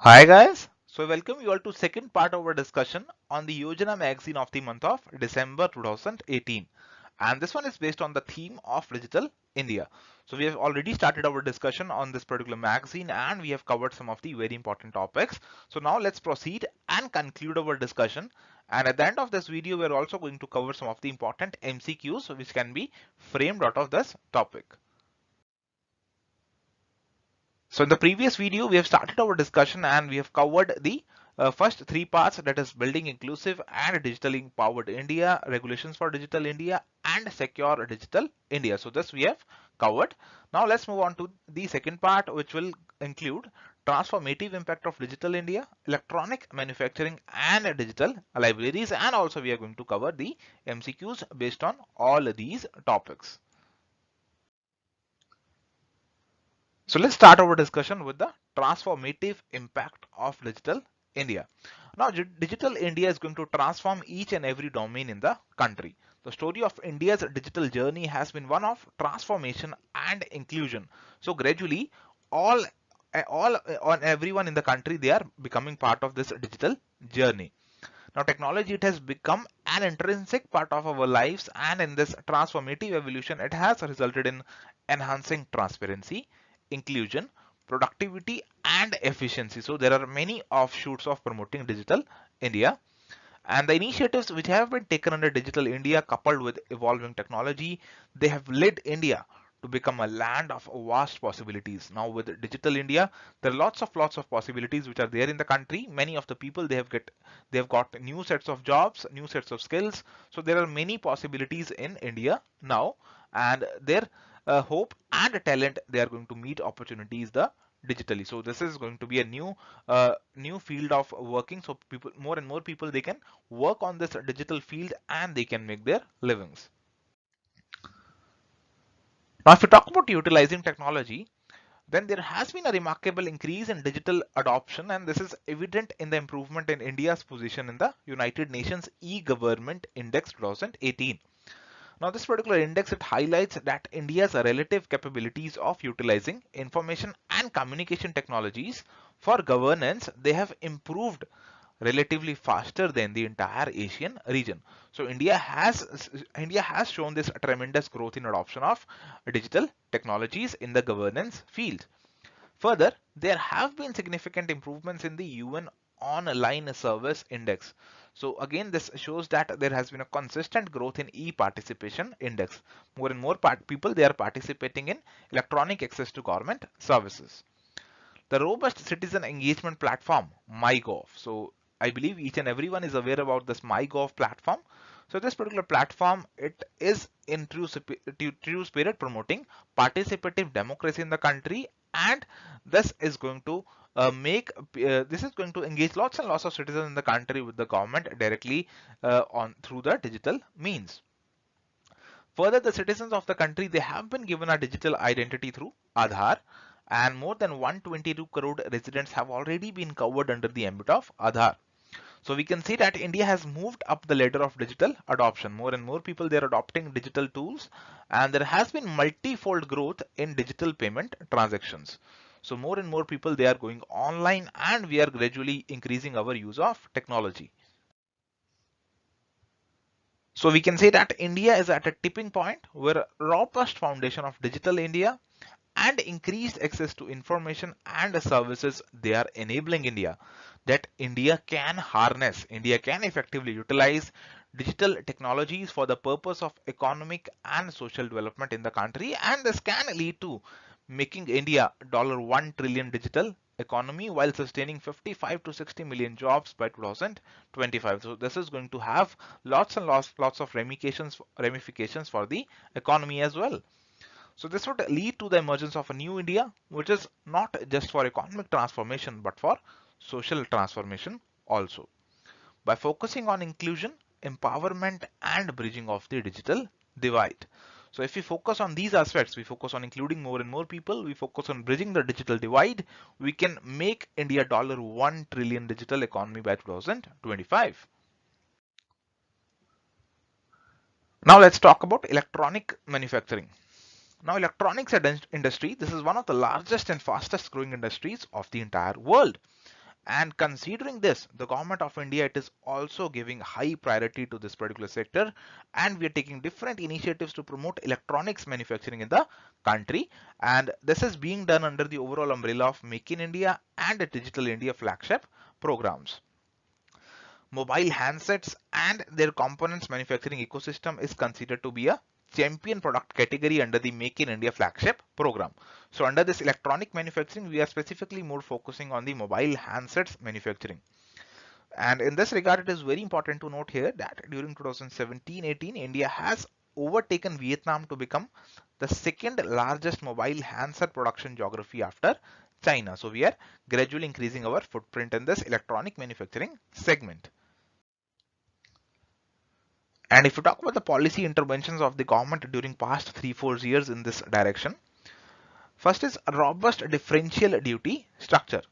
Hi guys, so welcome you all to second part of our discussion on the Yojana magazine of the month of December 2018, and this one is based on the theme of Digital India. So we have already started our discussion on this particular magazine and we have covered some of the very important topics. So now let's proceed and conclude our discussion, and at the end of this video we are also going to cover some of the important MCQs which can be framed out of this topic. So in the previous video, we have started our discussion and we have covered the first three parts, that is building inclusive and digitally empowered India, regulations for digital India and secure digital India. So this we have covered. Now let's move on to the second part, which will include transformative impact of digital India, electronic manufacturing and digital libraries, and also we are going to cover the MCQs based on all these topics. So let's start our discussion with the transformative impact of digital India. Now, digital India is going to transform each and every domain in the country. The story of India's digital journey has been one of transformation and inclusion. So gradually, all on everyone in the country, they are becoming part of this digital journey. Now, technology, it has become an intrinsic part of our lives, and in this transformative evolution, it has resulted in enhancing transparency, inclusion, productivity, and efficiency. So there are many offshoots of promoting digital India. And the initiatives which have been taken under Digital India, coupled with evolving technology, they have led India to become a land of vast possibilities. Now with Digital India, there are lots of possibilities which are there in the country. Many of the people, they have got new sets of jobs, new sets of skills. So there are many possibilities in India now, and their hope and talent, they are going to meet opportunities the digitally. So this is going to be a new field of working. So people, more and more people, they can work on this digital field and they can make their livings. Now, if we talk about utilizing technology, then there has been a remarkable increase in digital adoption, and this is evident in the improvement in India's position in the United Nations e-Government Index 2018. Now, this particular index, it highlights that India's relative capabilities of utilizing information and communication technologies for governance, they have improved relatively faster than the entire Asian region. So India has shown this tremendous growth in adoption of digital technologies in the governance field. Further, there have been significant improvements in the UN Online Service Index. So again, this shows that there has been a consistent growth in e-participation index. More and more people, they are participating in electronic access to government services. The robust citizen engagement platform, MyGov. So I believe each and everyone is aware about this MyGov platform. So this particular platform, it is in true spirit promoting participative democracy in the country, and this is going to this is going to engage lots and lots of citizens in the country with the government directly on through the digital means. Further, the citizens of the country, they have been given a digital identity through Aadhaar, and more than 122 crore residents have already been covered under the ambit of Aadhaar. So we can see that India has moved up the ladder of digital adoption. More and more people, they are adopting digital tools, and there has been multifold growth in digital payment transactions. So more and more people, they are going online, and we are gradually increasing our use of technology. So we can say that India is at a tipping point where a robust foundation of digital India and increased access to information and services, they are enabling India that India can effectively utilize digital technologies for the purpose of economic and social development in the country, and this can lead to making India $1 trillion digital economy while sustaining 55 to 60 million jobs by 2025. So this is going to have lots of ramifications for the economy as well. So this would lead to the emergence of a new India, which is not just for economic transformation, but for social transformation also. By focusing on inclusion, empowerment, and bridging of the digital divide. So if we focus on these aspects, we focus on including more and more people, we focus on bridging the digital divide, we can make India $1 trillion digital economy by 2025. Now let's talk about electronic manufacturing. Now, electronics industry, this is one of the largest and fastest growing industries of the entire world. And considering this, the government of India, it is also giving high priority to this particular sector, and we are taking different initiatives to promote electronics manufacturing in the country. And this is being done under the overall umbrella of Make in India and the Digital India flagship programs. Mobile handsets and their components manufacturing ecosystem is considered to be a champion product category under the Make in India flagship program. So under this electronic manufacturing, we are specifically more focusing on the mobile handsets manufacturing. And in this regard, it is very important to note here that during 2017-18, India has overtaken Vietnam to become the second largest mobile handset production geography after China. So we are gradually increasing our footprint in this electronic manufacturing segment. And if you talk about the policy interventions of the government during past 3-4 years in this direction, first is a robust differential duty structure.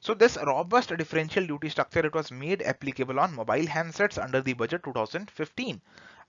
So this robust differential duty structure, it was made applicable on mobile handsets under the budget 2015.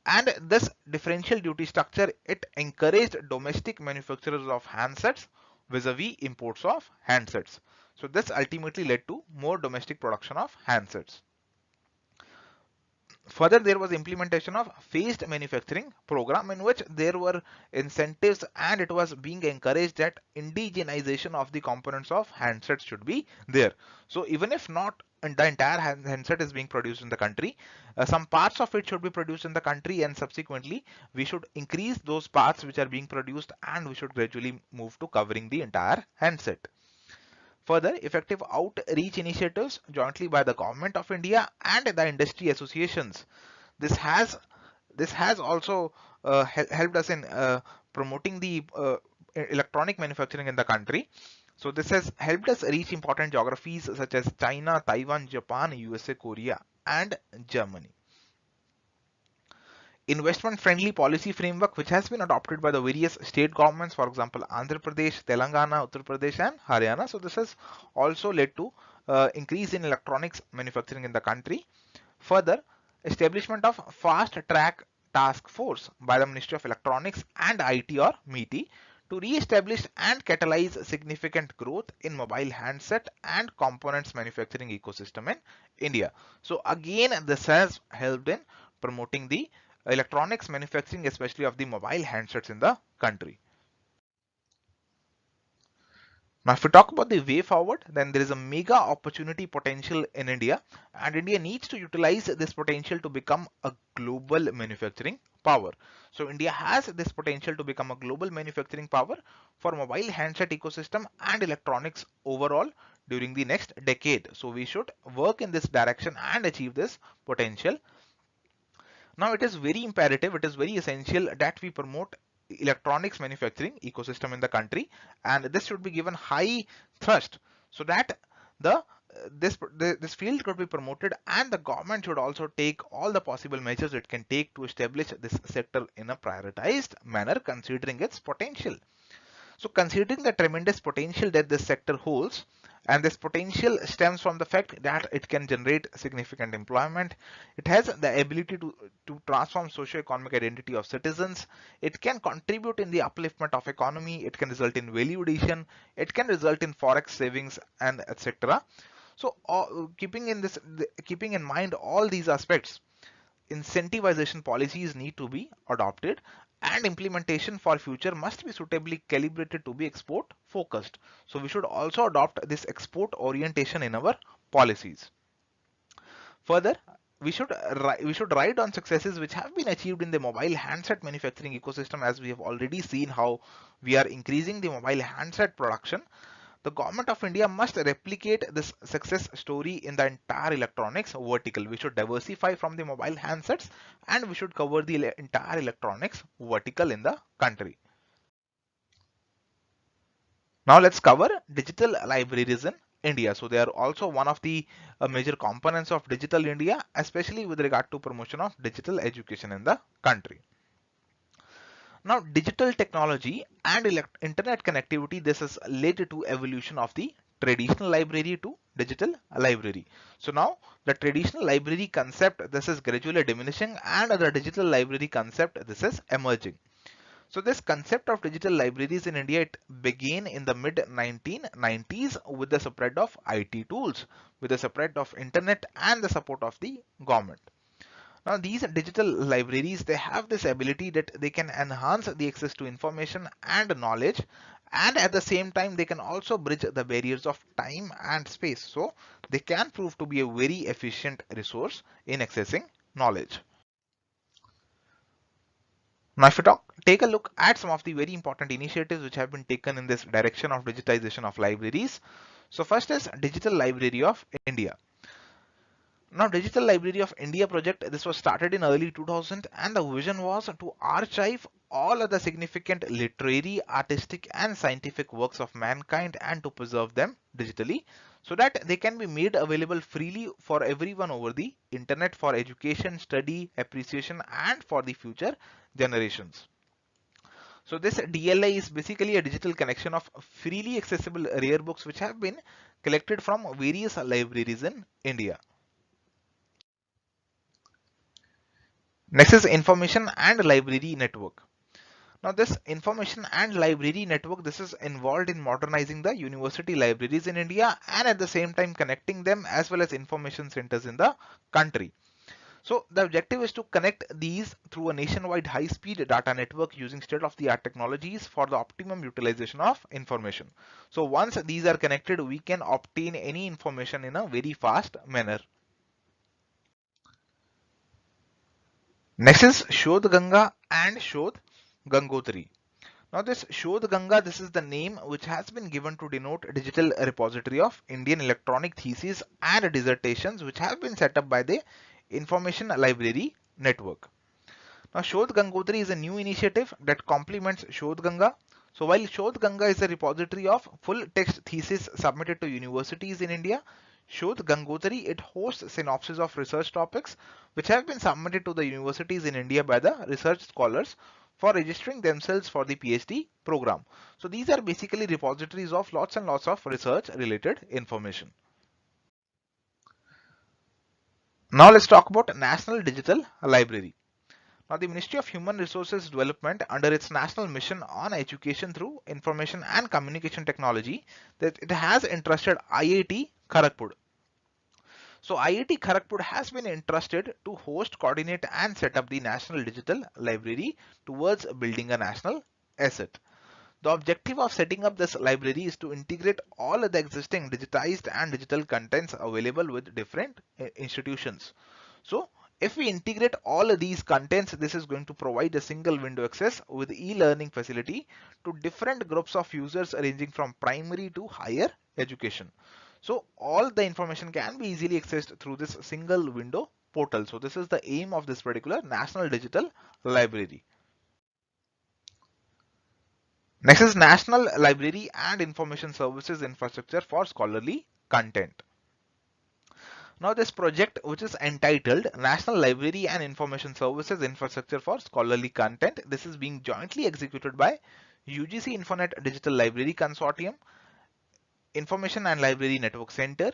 And this differential duty structure, it encouraged domestic manufacturers of handsets vis-a-vis imports of handsets. So this ultimately led to more domestic production of handsets. Further, there was implementation of phased manufacturing program in which there were incentives and it was being encouraged that indigenization of the components of handsets should be there. So even if not the entire handset is being produced in the country, some parts of it should be produced in the country, and subsequently we should increase those parts which are being produced and we should gradually move to covering the entire handset. Further, effective outreach initiatives jointly by the Government of India and the industry associations. This has also helped us in promoting the electronic manufacturing in the country. So this has helped us reach important geographies such as China, Taiwan, Japan, USA, Korea, and Germany. Investment friendly policy framework which has been adopted by the various state governments, for example Andhra Pradesh, Telangana, Uttar Pradesh and Haryana. So this has also led to increase in electronics manufacturing in the country. Further, establishment of fast track task force by the Ministry of Electronics and IT or MeitY to re-establish and catalyze significant growth in mobile handset and components manufacturing ecosystem in India. So again, this has helped in promoting the electronics manufacturing, especially of the mobile handsets in the country. Now, if we talk about the way forward, then there is a mega opportunity potential in India, and India needs to utilize this potential to become a global manufacturing power. So India has this potential to become a global manufacturing power for mobile handset ecosystem and electronics overall during the next decade. So we should work in this direction and achieve this potential. Now it is very imperative, it is very essential that we promote electronics manufacturing ecosystem in the country, and this should be given high thrust so that this field could be promoted, and the government should also take all the possible measures it can take to establish this sector in a prioritized manner considering its potential. So considering the tremendous potential that this sector holds, and this potential stems from the fact that it can generate significant employment, it has the ability to transform socio-economic identity of citizens, it can contribute in the upliftment of economy, it can result in value addition, it can result in forex savings and etc. So keeping in mind all these aspects, incentivization policies need to be adopted, and implementation for future must be suitably calibrated to be export focused. So we should also adopt this export orientation in our policies. Further, we should ride on successes which have been achieved in the mobile handset manufacturing ecosystem, as we have already seen how we are increasing the mobile handset production. The government of India must replicate this success story in the entire electronics vertical. We should diversify from the mobile handsets, and we should cover the entire electronics vertical in the country. Now let's cover digital libraries in India. So they are also one of the major components of digital India, especially with regard to promotion of digital education in the country. Now, digital technology and internet connectivity, this has led to evolution of the traditional library to digital library. So now the traditional library concept, this is gradually diminishing, and the digital library concept, this is emerging. So this concept of digital libraries in India, it began in the mid 1990s with the spread of IT tools, with the spread of internet and the support of the government. Now these digital libraries, they have this ability that they can enhance the access to information and knowledge, and at the same time they can also bridge the barriers of time and space. So they can prove to be a very efficient resource in accessing knowledge. Now, if you take a look at some of the very important initiatives which have been taken in this direction of digitization of libraries. So first is Digital Library of India. Now, Digital Library of India project, this was started in early 2000, and the vision was to archive all of the significant literary, artistic and scientific works of mankind and to preserve them digitally so that they can be made available freely for everyone over the internet for education, study, appreciation and for the future generations. So this DLI is basically a digital connection of freely accessible rare books which have been collected from various libraries in India. Next is Information and Library Network. Now this Information and Library Network, this is involved in modernizing the university libraries in India and at the same time connecting them as well as information centers in the country. So the objective is to connect these through a nationwide high-speed data network using state-of-the-art technologies for the optimum utilization of information. So once these are connected, we can obtain any information in a very fast manner. Next is Shodh Ganga and Shodh Gangotri. Now this Shodh Ganga, this is the name which has been given to denote a digital repository of Indian electronic theses and dissertations which have been set up by the Information Library Network. Now Shodh Gangotri is a new initiative that complements Shodh Ganga. So while Shodh Ganga is a repository of full text thesis submitted to universities in India, Shodh Gangotri, it hosts synopses of research topics which have been submitted to the universities in India by the research scholars for registering themselves for the PhD program. So these are basically repositories of lots and lots of research related information. Now let's talk about National Digital Library. Now the Ministry of Human Resources Development, under its national mission on education through information and communication technology, that it has entrusted IIT Kharagpur. So IIT Kharagpur has been entrusted to host, coordinate and set up the National Digital Library towards building a national asset. The objective of setting up this library is to integrate all of the existing digitized and digital contents available with different institutions. So if we integrate all of these contents, this is going to provide a single window access with e-learning facility to different groups of users ranging from primary to higher education. So all the information can be easily accessed through this single window portal. So this is the aim of this particular National Digital Library. Next is National Library and Information Services Infrastructure for Scholarly Content. Now this project, which is entitled National Library and Information Services Infrastructure for Scholarly Content, this is being jointly executed by UGC Infonet Digital Library Consortium, Information and Library Network Center,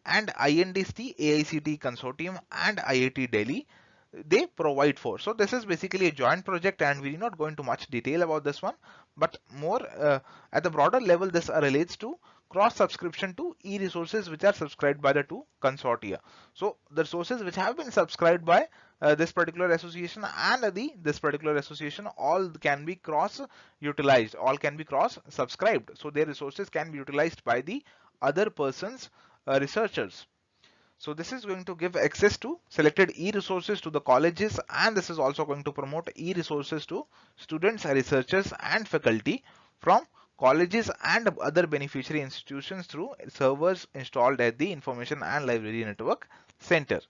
and INDST AICT Consortium and IIT Delhi. They provide for. So this is basically a joint project and we will not go into much detail about this one, but more at the broader level, this relates to cross subscription to e-resources which are subscribed by the two consortia. So the resources which have been subscribed by this particular association and this particular association, all can be cross utilized, all can be cross subscribed. So their resources can be utilized by the other person's researchers. So this is going to give access to selected e-resources to the colleges, and this is also going to promote e-resources to students, researchers and faculty from colleges and other beneficiary institutions through servers installed at the Information and Library Network Center.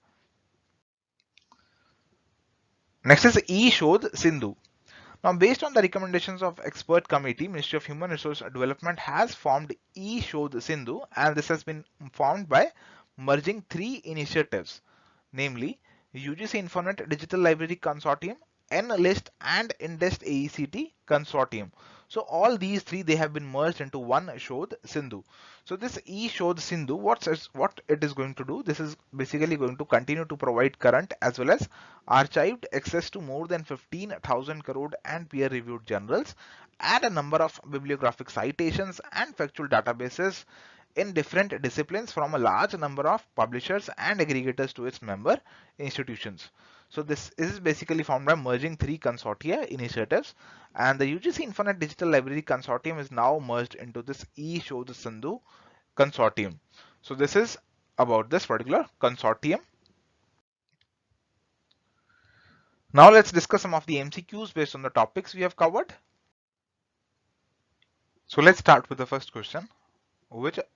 Next is eShodh Sindhu. Now, based on the recommendations of expert committee, Ministry of Human Resource Development has formed eShodh Sindhu, and this has been formed by merging three initiatives, namely UGC Infonet Digital Library Consortium, Enlist and Indest AECT consortium. So all these three, they have been merged into one Shodh Sindhu. So this Shodh Sindhu, what it is going to do? This is basically going to continue to provide current as well as archived access to more than 15,000 crore and peer-reviewed journals and a number of bibliographic citations and factual databases in different disciplines from a large number of publishers and aggregators to its member institutions. So this is basically found by merging three consortia initiatives, and the UGC Infinite Digital Library Consortium is now merged into this eShodh Sindhu consortium. So this is about this particular consortium. Now let's discuss some of the MCQs based on the topics we have covered. So let's start with the first question.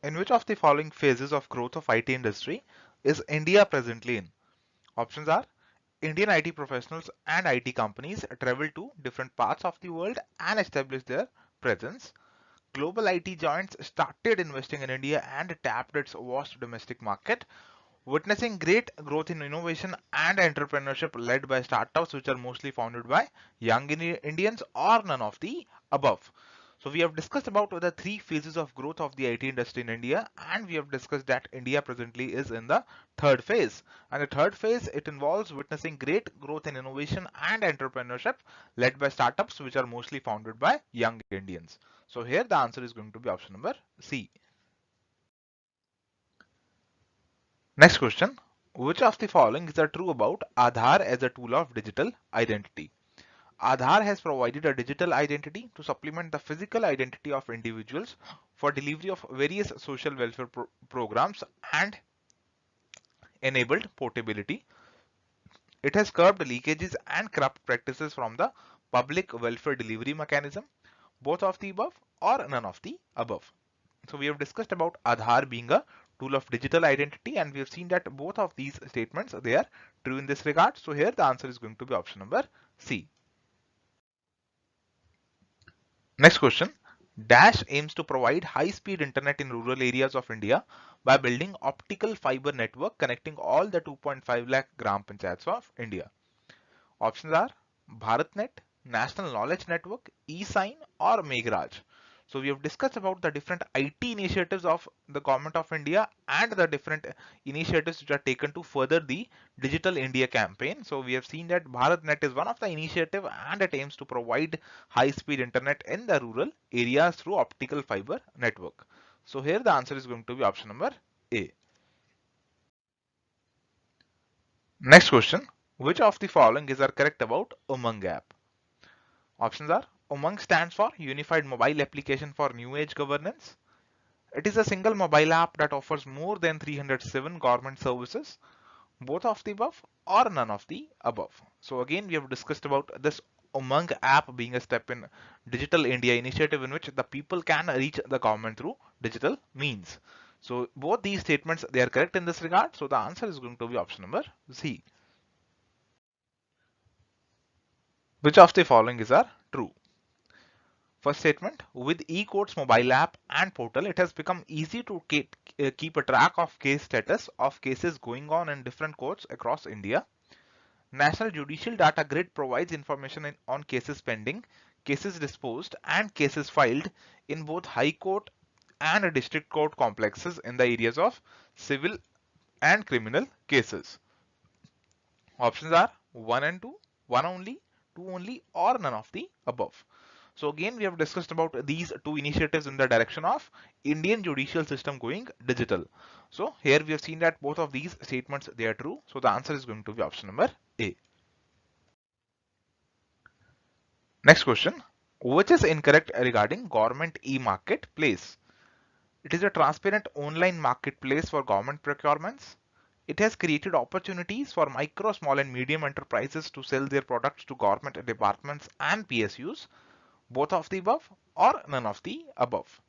In which of the following phases of growth of IT industry is India presently in? Options are: Indian IT professionals and IT companies travel to different parts of the world and establish their presence. Global IT giants started investing in India and tapped its vast domestic market, witnessing great growth in innovation and entrepreneurship led by startups which are mostly founded by young Indians, or none of the above. So we have discussed about the three phases of growth of the IT industry in India, and we have discussed that India presently is in the third phase. And the third phase, it involves witnessing great growth in innovation and entrepreneurship led by startups which are mostly founded by young Indians. So here the answer is going to be option number C. Next question. Which of the following is true about Aadhaar as a tool of digital identity? Aadhaar has provided a digital identity to supplement the physical identity of individuals for delivery of various social welfare programs and enabled portability. It has curbed leakages and corrupt practices from the public welfare delivery mechanism, both of the above or none of the above. So we have discussed about Aadhaar being a tool of digital identity, and we have seen that both of these statements, they are true in this regard. So here the answer is going to be option number C. Next question. Dash aims to provide high-speed internet in rural areas of India by building optical fiber network connecting all the 2.5 lakh gram panchayats of India. Options are BharatNet, National Knowledge Network, eSign, or Meghraj. So we have discussed about the different IT initiatives of the government of India and the different initiatives which are taken to further the Digital India campaign. So we have seen that BharatNet is one of the initiative, and it aims to provide high-speed internet in the rural areas through optical fiber network. So here the answer is going to be option number A. Next question. Which of the following is correct about Umang app? Options are: Umang stands for Unified Mobile Application for New Age Governance. It is a single mobile app that offers more than 307 government services, both of the above or none of the above. So again, we have discussed about this Umang app being a step in Digital India initiative in which the people can reach the government through digital means. So both these statements, they are correct in this regard. So the answer is going to be option number C. Which of the following is true? First statement, with eCourts mobile app and portal, it has become easy to keep a track of case status of cases going on in different courts across India. National Judicial Data Grid provides information on cases pending, cases disposed, and cases filed in both High Court and District Court complexes in the areas of civil and criminal cases. Options are 1 and 2, 1 only, 2 only, or none of the above. So again, we have discussed about these two initiatives in the direction of Indian judicial system going digital. So here we have seen that both of these statements, they are true. So the answer is going to be option number A. Next question. Which is incorrect regarding government e-marketplace? It is a transparent online marketplace for government procurements. It has created opportunities for micro, small and medium enterprises to sell their products to government departments and PSUs, both of the above or none of the above.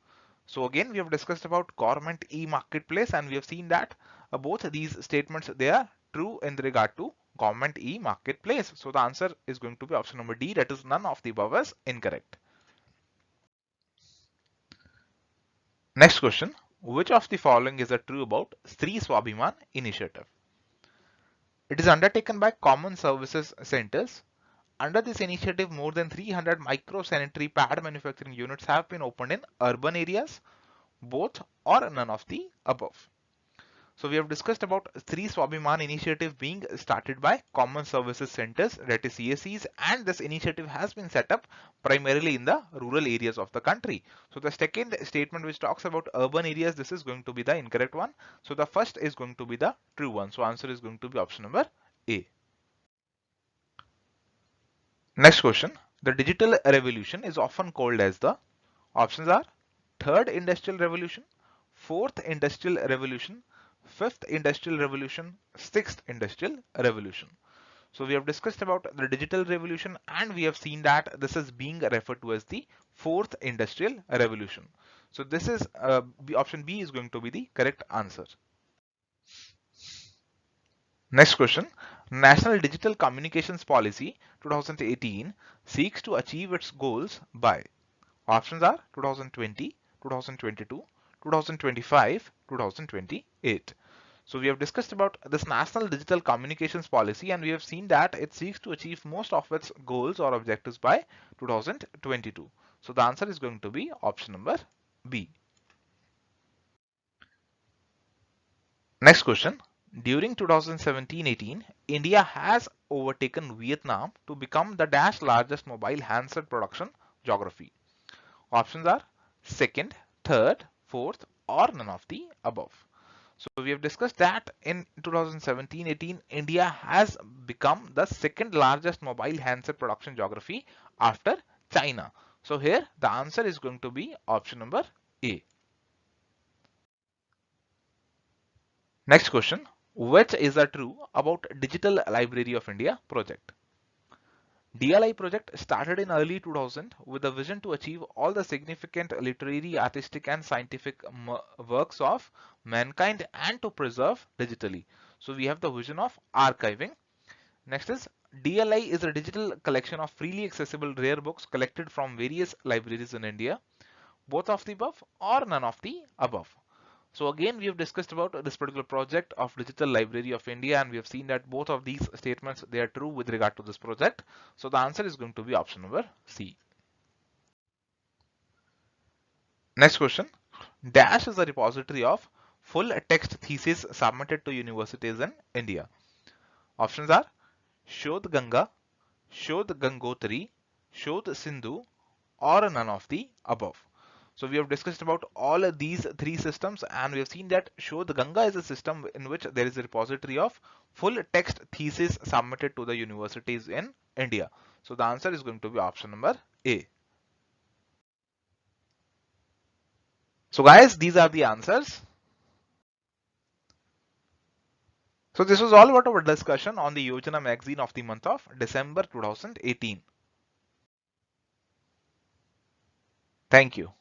So again, we have discussed about government e-marketplace, and we have seen that both these statements, they are true in regard to government e-marketplace. So the answer is going to be option number D, that is none of the above is incorrect. Next question. Which of the following is true about Stree Swabhiman initiative? It is undertaken by common services centers Under this initiative, more than 300 micro sanitary pad manufacturing units have been opened in urban areas, both or none of the above. So we have discussed about Sri Swabhiman initiative being started by Common Services Centers, that is CSCs, and this initiative has been set up primarily in the rural areas of the country. So the second statement which talks about urban areas, this is going to be the incorrect one. So the first is going to be the true one. So answer is going to be option number A. Next question. The digital revolution is often called as the options are third industrial revolution, fourth industrial revolution, fifth industrial revolution, sixth industrial revolution. So we have discussed about the digital revolution and we have seen that this is being referred to as the fourth industrial revolution. So this is option B is going to be the correct answer. Next question. National Digital Communications Policy 2018 seeks to achieve its goals by options are 2020, 2022, 2025, 2028. So we have discussed about this National Digital Communications Policy and we have seen that it seeks to achieve most of its goals or objectives by 2022. So the answer is going to be option number B. Next question. During 2017-18, India has overtaken Vietnam to become the dash largest mobile handset production geography. Options are second, third, fourth, or none of the above. So we have discussed that in 2017-18, India has become the second largest mobile handset production geography after China. So here the answer is going to be option number A. Next question. Which is the true about Digital Library of India project? DLI project started in early 2000 with a vision to achieve all the significant literary, artistic and scientific works of mankind and to preserve digitally. So we have the vision of archiving. Next is DLI is a digital collection of freely accessible rare books collected from various libraries in India. Both of the above or none of the above. So again, we have discussed about this particular project of Digital Library of India and we have seen that both of these statements, they are true with regard to this project. So the answer is going to be option number C. Next question. Dash is a repository of full text thesis submitted to universities in India. Options are Shodh Ganga, Shodh Gangotri, Shodh Sindhu or none of the above. So we have discussed about all of these three systems and we have seen that Shodh Ganga is a system in which there is a repository of full text thesis submitted to the universities in India. So the answer is going to be option number A. So guys, these are the answers. So this was all about our discussion on the Yojana magazine of the month of December 2018. Thank you.